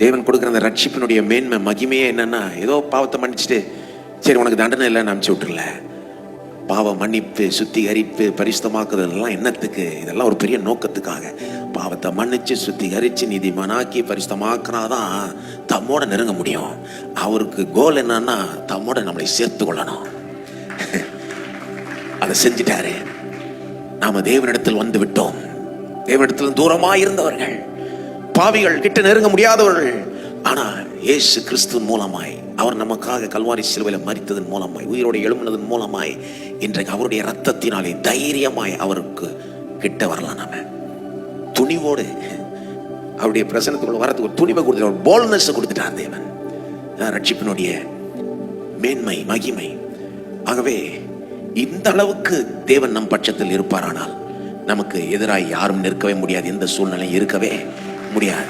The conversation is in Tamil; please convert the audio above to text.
தேவன் கொடுக்குற அந்த ரட்சிப்பினுடைய மேன்மை மகிமையே என்னன்னா, ஏதோ பாவத்தை மன்னிச்சுட்டு சரி உனக்கு தண்டனை இல்லைன்னு அனுப்பிச்சு விட்டுருல. பாவ மன்னிப்பு, சுத்திகரிப்பு, பரிசுத்தமாக்குதெல்லாம் என்னத்துக்கு? இதெல்லாம் ஒரு பெரிய நோக்கத்துக்காக. பாவத்தை மன்னிச்சு சுத்திகரிச்சு நீதிமானாக்கி பரிசுத்தமாக்குனாதான் தம்மோட நெருங்க முடியும். அவருக்கு கோல் என்னன்னா தம்மோட நம்மளை சேர்த்து கொள்ளணும். அதை செஞ்சிட்டாரு. நாம தேவனிடத்தில் வந்து விட்டோம். தேவனிடத்தில் தூரமாய் இருந்தவர்கள், பாவிகள், கிட்ட நெருங்க முடியாதவர்கள். ஆனா இயேசு கிறிஸ்துவின் மூலமாய், அவர் நமக்காக கல்வாரி சிலுவையில் மரித்ததன் மூலமாய், உயிரோடு எழும்பினதன் மூலமாய், இன்றைக்கு அவருடைய ரத்தத்தினாலே தைரியமாய் அவருக்கு கிட்ட வரலாம். நாம துணிவோடு அவருடைய பிரசனத்துக்குள்ள வரதுக்கு ஒரு துணிவை கொடுத்துட்டார், போல்ட்னஸ் கொடுத்துட்டார் தேவன். ரட்சிப்பினுடைய மேன்மை, மகிமை. ஆகவே இந்த அளவுக்கு தேவன் நம் பட்சத்தில் இருப்பாரானால் நமக்கு எதிராக யாரும் நிற்கவே முடியாது. எந்த சூழ்நிலை இருக்கவே முடியாது.